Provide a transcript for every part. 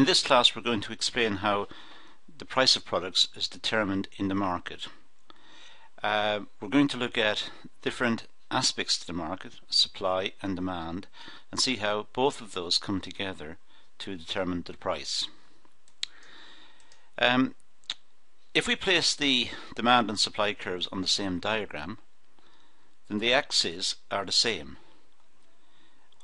In this class we're going to explain how the price of products is determined in the market. We're going to look at different aspects to the market, supply and demand, and see how both of those come together to determine the price. If we place the demand and supply curves on the same diagram, then the axes are the same.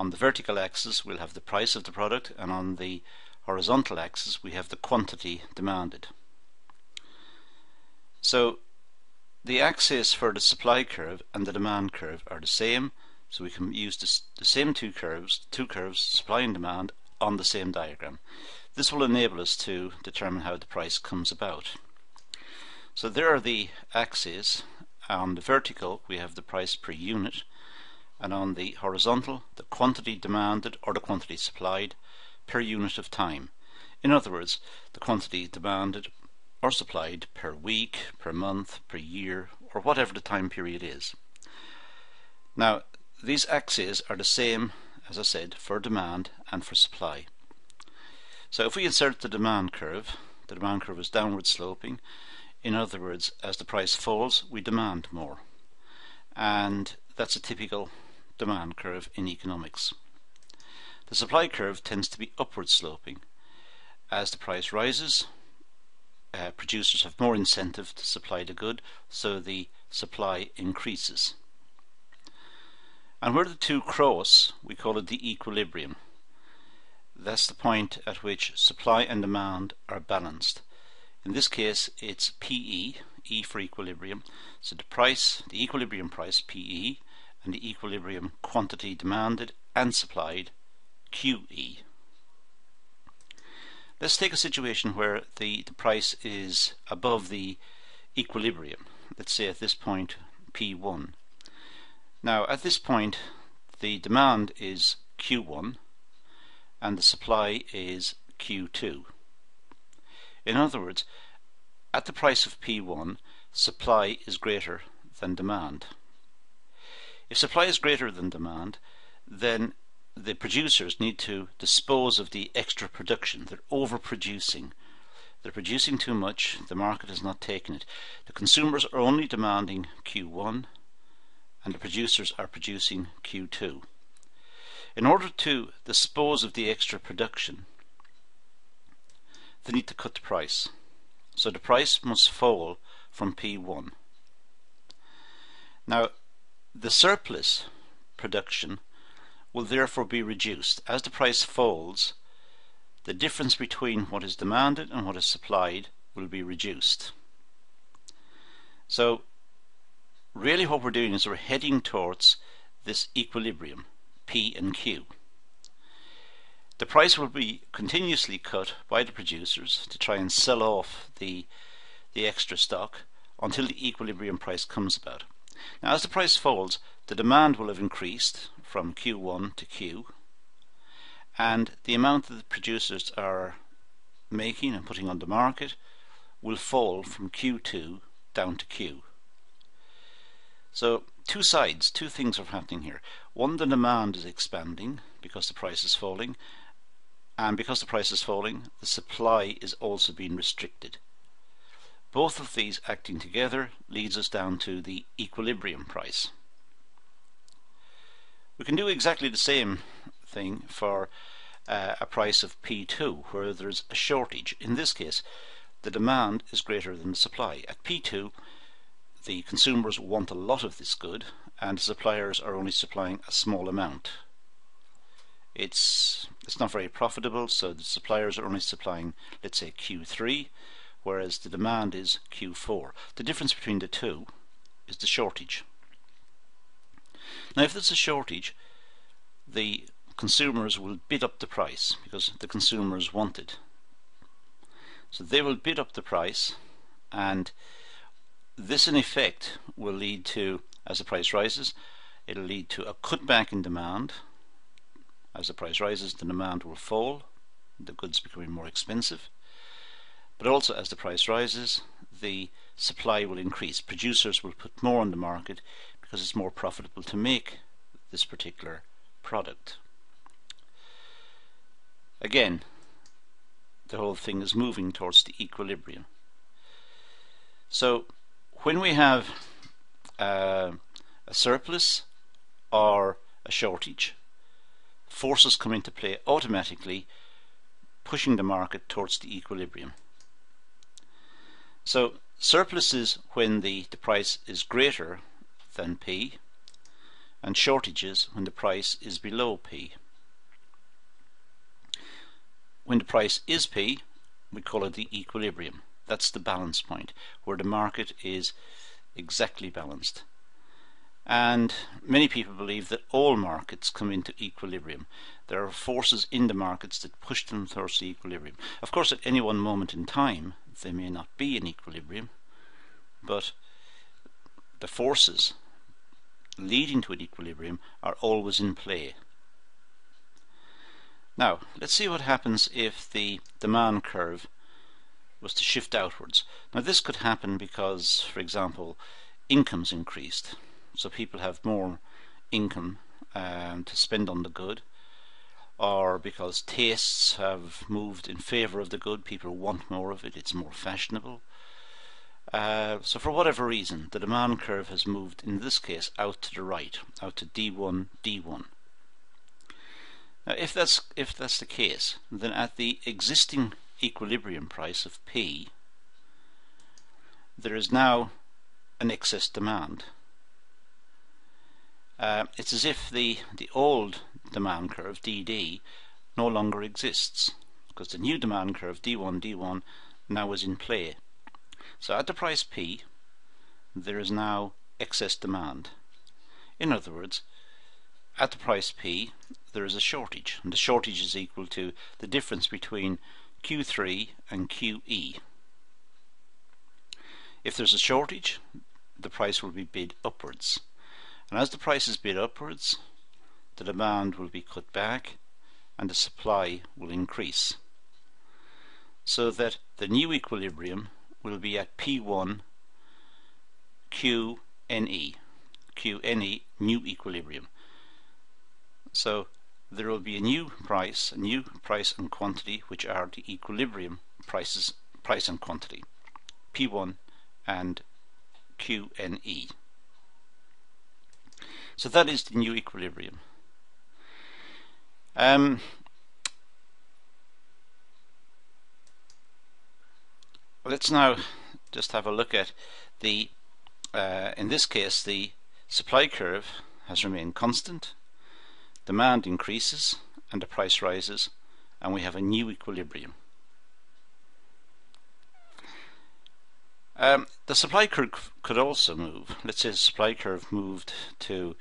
On the vertical axis we'll have the price of the product, and on the horizontal axis we have the quantity demanded. So the axes for the supply curve and the demand curve are the same, so we can use the same two curves, supply and demand, on the same diagram. This will enable us to determine how the price comes about. So there are the axes. On the vertical we have the price per unit, and on the horizontal the quantity demanded or the quantity supplied per unit of time. In other words, the quantity demanded or supplied per week, per month, per year, or whatever the time period is. Now these axes are the same, as I said, for demand and for supply. So if we insert the demand curve is downward sloping. In other words, as the price falls we demand more, and that's a typical demand curve in economics. The supply curve tends to be upward sloping. As the price rises, producers have more incentive to supply the good, so the supply increases. And where the two cross, we call it the equilibrium. That's the point at which supply and demand are balanced. In this case it's PE, E for equilibrium, so the equilibrium price PE, and the equilibrium quantity demanded and supplied QE. Let's take a situation where the price is above the equilibrium. Let's say at this point P1. Now at this point the demand is Q1 and the supply is Q2. In other words, at the price of P1 supply is greater than demand. If supply is greater than demand, then the producers need to dispose of the extra production. They're overproducing. They're producing too much. The market has not taken it. The consumers are only demanding Q1 and the producers are producing Q2. In order to dispose of the extra production, they need to cut the price. So the price must fall from P1. Now the surplus production will therefore be reduced. As the price falls, the difference between what is demanded and what is supplied will be reduced. So really what we're doing is we're heading towards this equilibrium, P and Q. The price will be continuously cut by the producers to try and sell off the extra stock until the equilibrium price comes about. Now as the price falls, the demand will have increased from Q1 to Q, and the amount that the producers are making and putting on the market will fall from Q2 down to Q. So two things are happening here. One, the demand is expanding because the price is falling, and because the price is falling, the supply is also being restricted. Both of these acting together leads us down to the equilibrium price. We can do exactly the same thing for a price of P2 where there's a shortage. In this case the demand is greater than the supply. At P2 the consumers want a lot of this good and the suppliers are only supplying a small amount. It's not very profitable, so the suppliers are only supplying, let's say, Q3, whereas the demand is Q4. The difference between the two is the shortage. Now if there's a shortage, the consumers will bid up the price because the consumers want it. So they will bid up the price, and this in effect will lead to, as the price rises, it'll lead to a cutback in demand. As the price rises, the demand will fall, the goods becoming more expensive. But also as the price rises, the supply will increase. Producers will put more on the market because it's more profitable to make this particular product. Again, the whole thing is moving towards the equilibrium. So when we have a surplus or a shortage, forces come into play automatically, pushing the market towards the equilibrium. So surplus is when the price is greater than P, and shortages when the price is below P. When the price is P, we call it the equilibrium. That's the balance point, where the market is exactly balanced. And many people believe that all markets come into equilibrium. There are forces in the markets that push them towards the equilibrium. Of course, at any one moment in time, they may not be in equilibrium, but the forces leading to an equilibrium are always in play. Now, let's see what happens if the demand curve was to shift outwards. Now, this could happen because, for example, income's increased. So people have more income to spend on the good, or because tastes have moved in favour of the good, people want more of it, it's more fashionable. So for whatever reason, the demand curve has moved, in this case, out to the right, out to D1, D1. Now if that's the case, then at the existing equilibrium price of P, there is now an excess demand. It's as if the old demand curve, DD, no longer exists, because the new demand curve, D1, D1, now is in play. So at the price P, there is now excess demand. In other words, at the price P, there is a shortage, and the shortage is equal to the difference between Q3 and QE. If there's a shortage, the price will be bid upwards. And as the price is bid upwards, the demand will be cut back and the supply will increase, so that the new equilibrium will be at P1 QNE, QNE, new equilibrium. So there will be a new price and quantity, which are the equilibrium prices, price and quantity, P1 and QNE. So that is the new equilibrium. Let's now just have a look at the, in this case, the supply curve has remained constant, demand increases and the price rises, and we have a new equilibrium. The supply curve could also move. Let's say the supply curve moved to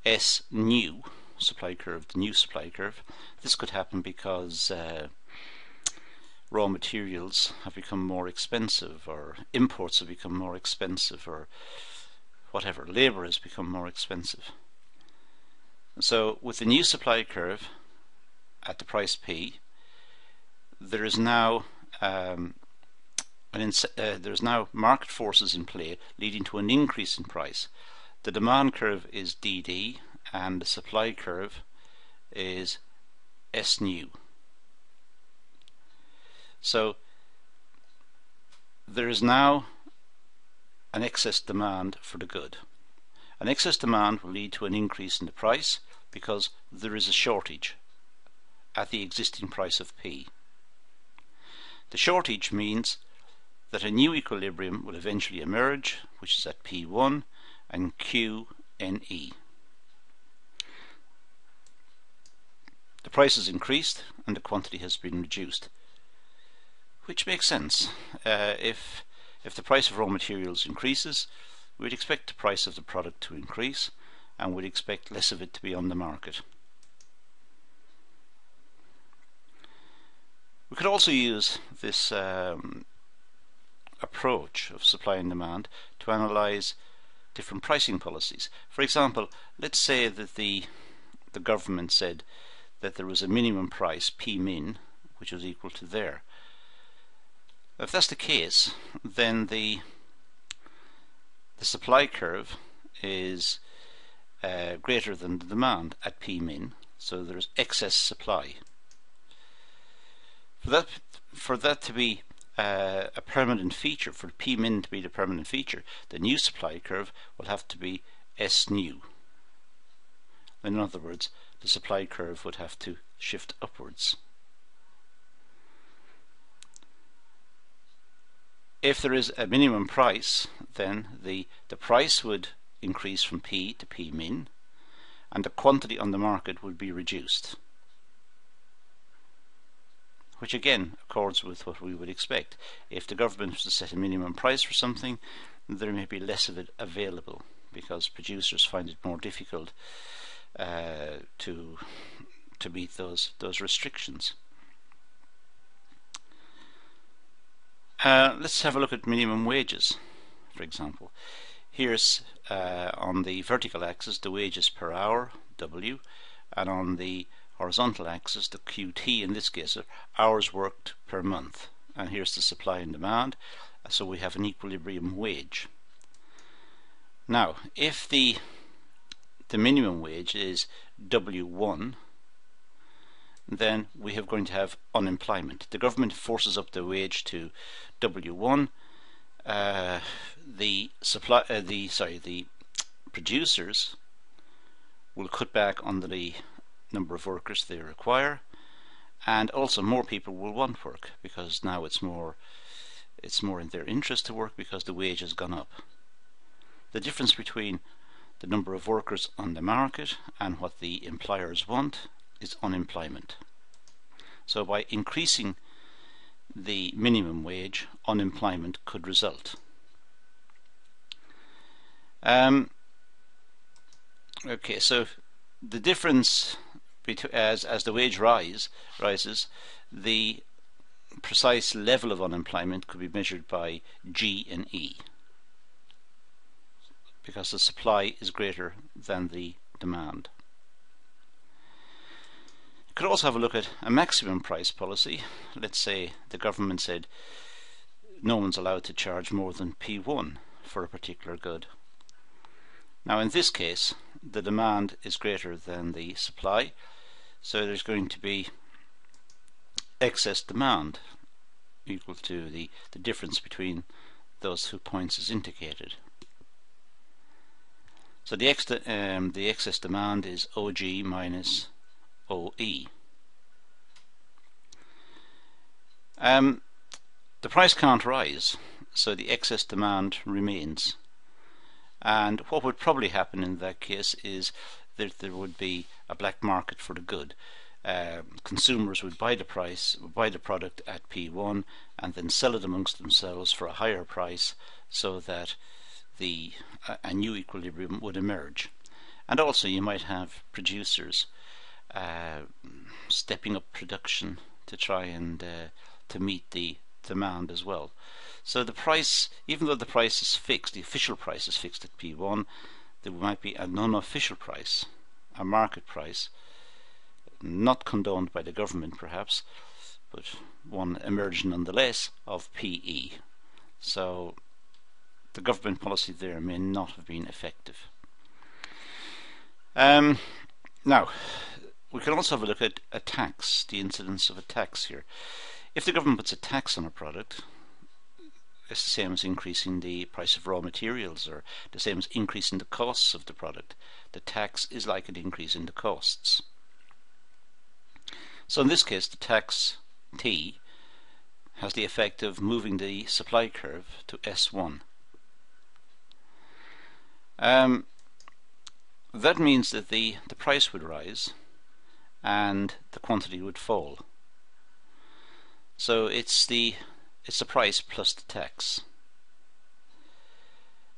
S new, supply curve, the new supply curve. This could happen because raw materials have become more expensive, or imports have become more expensive, or whatever, labour has become more expensive. So with the new supply curve at the price P, there is now there's now market forces in play leading to an increase in price. The demand curve is DD and the supply curve is S new. So there is now an excess demand for the good. An excess demand will lead to an increase in the price because there is a shortage at the existing price of P. The shortage means that a new equilibrium will eventually emerge, which is at P1 and QNE. The price has increased and the quantity has been reduced, which makes sense. If the price of raw materials increases, we'd expect the price of the product to increase, and we'd expect less of it to be on the market. We could also use this approach of supply and demand to analyse different pricing policies. For example, let's say that the government said that there was a minimum price, P min, which was equal to there. If that's the case, then the supply curve is greater than the demand at P min, so there's excess supply. for that to be a permanent feature, for P min to be the permanent feature, the new supply curve will have to be S new. In other words, the supply curve would have to shift upwards. If there is a minimum price, then the price would increase from P to P min, and the quantity on the market would be reduced, which again accords with what we would expect. If the government was to set a minimum price for something, there may be less of it available because producers find it more difficult to meet those restrictions. Let's have a look at minimum wages, for example. Here's on the vertical axis the wages per hour, W, and on the horizontal axis, the QT in this case, are hours worked per month. And here's the supply and demand, so we have an equilibrium wage. Now, if the minimum wage is W1, then we are going to have unemployment. The government forces up the wage to W1. The producers will cut back on the number of workers they require, and also more people will want work because now it's more in their interest to work because the wage has gone up. The difference between the number of workers on the market and what the employers want is unemployment. So by increasing the minimum wage, unemployment could result. Okay, so the difference as the wage rises, the precise level of unemployment could be measured by G and E, because the supply is greater than the demand. You could also have a look at a maximum price policy. Let's say the government said no one's allowed to charge more than P1 for a particular good. Now in this case the demand is greater than the supply, so there's going to be excess demand equal to the difference between those 2 points is indicated. So the excess demand is OG minus OE. The price can't rise, so the excess demand remains. And what would probably happen in that case is that there would be a black market for the good. Consumers would buy the product at P1 and then sell it amongst themselves for a higher price, so that a new equilibrium would emerge. And also you might have producers stepping up production to try and to meet the demand as well. So the price, even though the price is fixed, the official price is fixed at P1, there might be a non-official price, a market price, not condoned by the government perhaps, but one emerged nonetheless, of PE. So the government policy there may not have been effective. Now, we can also have a look at a tax, the incidence of a tax here. If the government puts a tax on a product, it's the same as increasing the price of raw materials, or the same as increasing the costs of the product. The tax is like an increase in the costs. So in this case, the tax T has the effect of moving the supply curve to S1. That means that the price would rise and the quantity would fall. So it's the price plus the tax.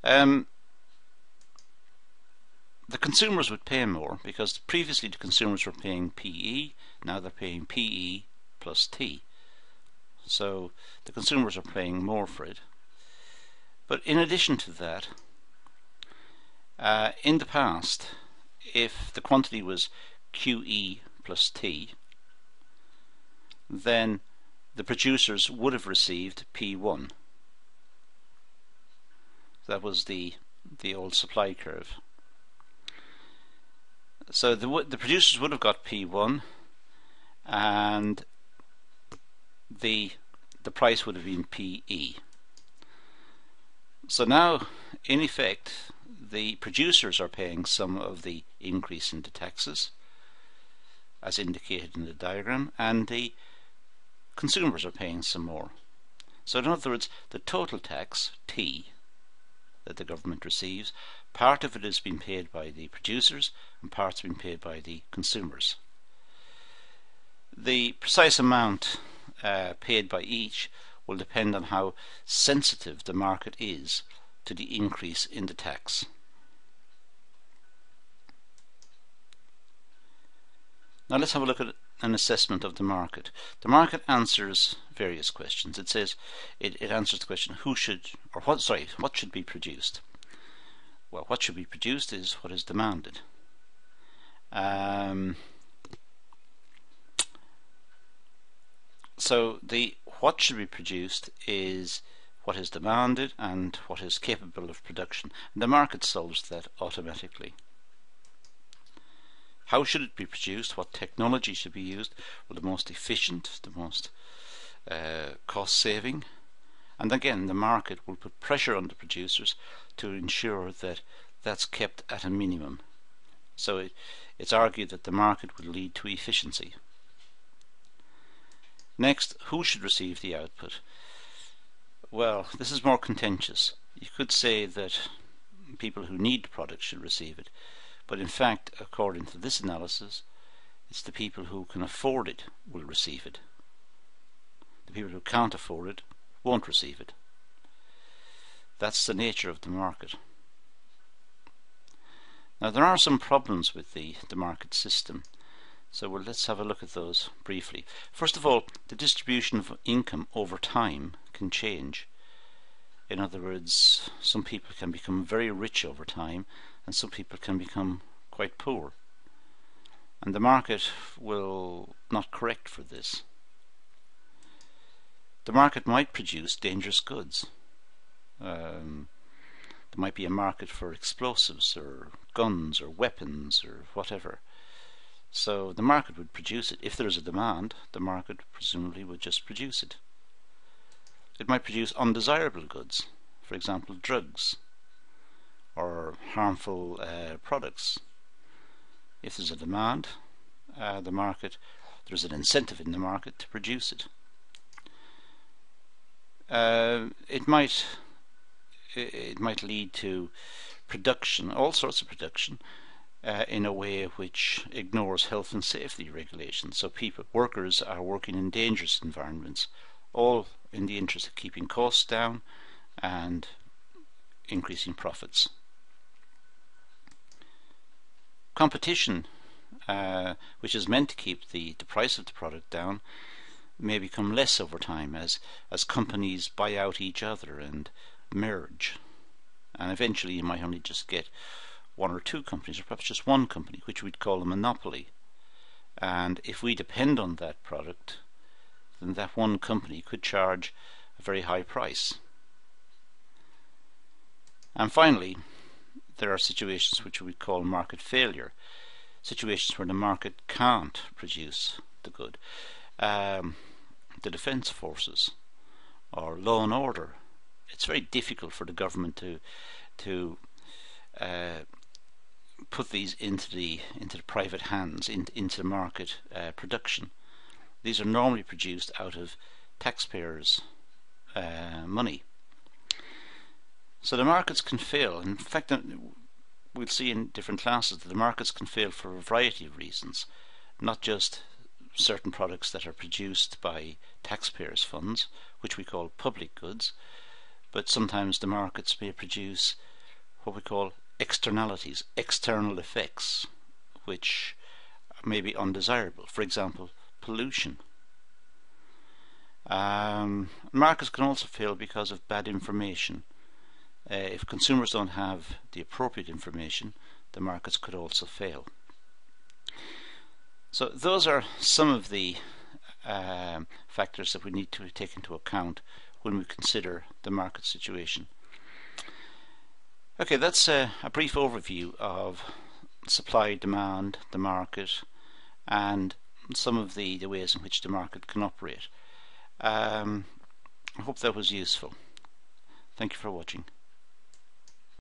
The consumers would pay more because previously the consumers were paying PE, now they're paying PE plus T. So the consumers are paying more for it. But in addition to that, in the past, if the quantity was QE plus T, then the producers would have received P1. That was the old supply curve. So the producers would have got P1, and the the price would have been PE. So now, in effect, the producers are paying some of the increase in the taxes, as indicated in the diagram, and the consumers are paying some more. So in other words, the total tax, T, that the government receives, part of it is being paid by the producers and part is being paid by the consumers. The precise amount paid by each will depend on how sensitive the market is to the increase in the tax. Now let's have a look at an assessment of the market. The market answers various questions. It says it answers the question what should be produced. Well, what should be produced is what is demanded. So the what should be produced is what is demanded and what is capable of production. And the market solves that automatically. How should it be produced? What technology should be used? Well, the most efficient, the most cost saving. And again, the market will put pressure on the producers to ensure that that's kept at a minimum. So it's argued that the market will lead to efficiency. Next, who should receive the output? Well, this is more contentious. You could say that people who need the product should receive it, but in fact, according to this analysis, it's the people who can afford it will receive it. The people who can't afford it won't receive it. That's the nature of the market. Now, there are some problems with the market system. So let's have a look at those briefly. First of all, the distribution of income over time can change. In other words, some people can become very rich over time and some people can become quite poor. And the market will not correct for this. The market might produce dangerous goods. There might be a market for explosives or guns or weapons or whatever. So the market would produce it. If there is a demand, the market presumably would just produce it. It might produce undesirable goods, for example drugs or harmful products. If there's a demand, there's an incentive in the market to produce it. It might lead to production, all sorts of production, in a way which ignores health and safety regulations. So workers are working in dangerous environments, all in the interest of keeping costs down and increasing profits. Competition, which is meant to keep the price of the product down, may become less over time as companies buy out each other and merge. And eventually you might only just get one or two companies, or perhaps just one company, which we'd call a monopoly. And if we depend on that product, then that one company could charge a very high price. And finally, there are situations which we call market failure, situations where the market can't produce the good. The defence forces or law and order. It's very difficult for the government to put these into the private hands, into the market production. These are normally produced out of taxpayers' money. So the markets can fail. In fact, we'll see in different classes that the markets can fail for a variety of reasons, not just certain products that are produced by taxpayers' funds, which we call public goods, but sometimes the markets may produce what we call externalities, external effects, which may be undesirable. For example, pollution. Markets can also fail because of bad information. If consumers don't have the appropriate information, the markets could also fail. So those are some of the factors that we need to take into account when we consider the market situation. Okay, that's a brief overview of supply, demand, the market, and some of the ways in which the market can operate. I hope that was useful. Thank you for watching.